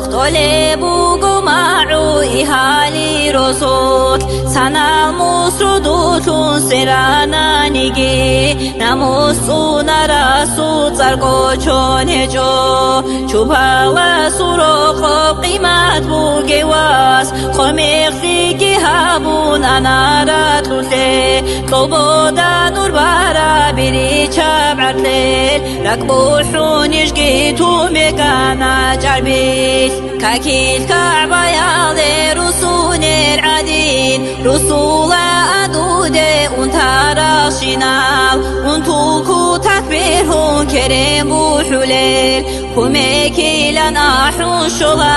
اختلبوا جماعوا إهالي رسول سنة مصردوتون سرانا نيجي نموسون رسول زرقو چونجو چوبا و سروق قيمات بوغيواس خميق فيكي هابون أنا راتلوتي طلبودا نور بارا بري چاب عرتل ركبو حونيش جيتو ميقانا جربيت كاكيل كعبا يالي رسول العدين رسول أدودي انتارا شنال انتوكو تكبيرهم كريم بوحوليل كوميكي لنا حوشلا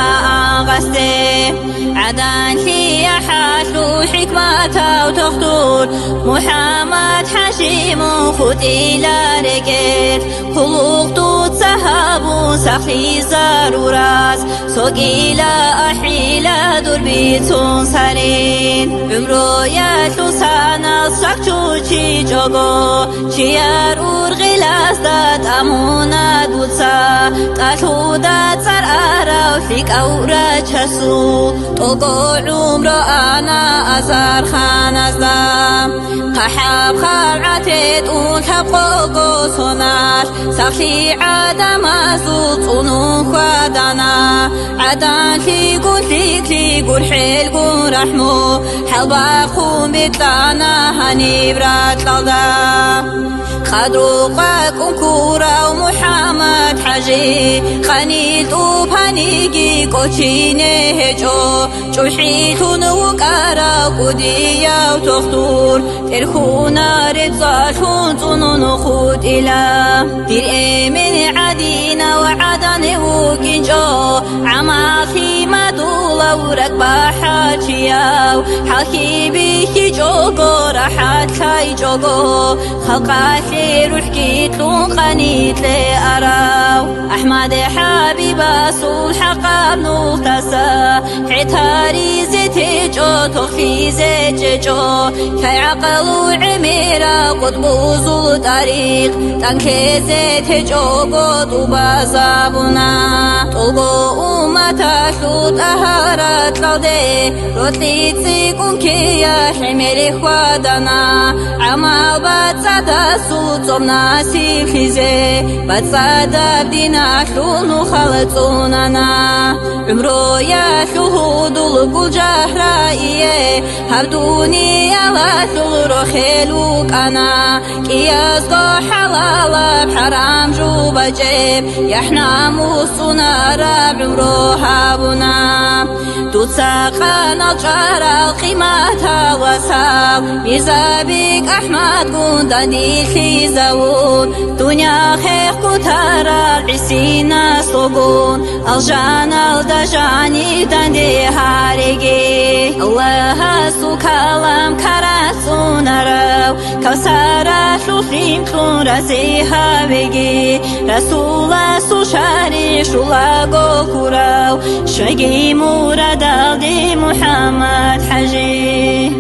أغستي عدان هي حاشلو حكمة وتخطور محمد حشيم خد إلى رجل خلوق توت سحاب سخي ضرورات سوق إلى أحيلة دربيتون سرين عمرو يتلو سنة سكتوشي جوجو شيار أورغلاس دات أمونا دوتسا تاتو دات سر أراو فيك أورا جسو طلقو عمرو أنا أزار خان أزدام قحاب خابعتت ونحبقو سونار سخي عدم أزوط ونوخ ودانا عدان لي قول حيل قول رحمو حلبا خون بيتلانا هني برات لالدا خدرو قاكم كورا ومحمد حجي خنيل وبهنيجي كوتشيني هجو جوحيتون وكارا قدية وتخطور ترخونا رتزاشون صنون خود إلا دير من عدينا وعدن وكنجو عماخي مدولا وركبا حاجياو حاكي بيكي جوغو راحات كاي جوغو خلقاتي روح كيتلون خنيت لي أراو أحمد حبيب أسول حقا نوتسا حتاري زيتي جو تخفي زيتي جو كي عقل وعميرا قطبو زول طريق تنكي زيتي جو قطو بازابنا طلقو أمتا شوط أهارت لودي روتلي تسيقون كي يا حميري خوادنا عمال باتسادا سود صمنا سيخيزي باتسادا بدينا شلون خلطوننا عمرو يا شهود القل جهرائيه هبدوني على ثغر خيلوك أنا كياس قو حلال بحرام جو بجيب يحنا موسونا راب عمرو هابنا تتساقنا الجارة القيمة وساو ميزابيك أحمد قندني خيزاون دنيا خيخ كتارا العسينا صقون الجان الدجاني دندي هاريجي الله سو كلام كراسون راو كوسارا شوفين كون رزيها بيجي رسول سو شاري شولا قوكراو شاقي مراد دي محمد حجي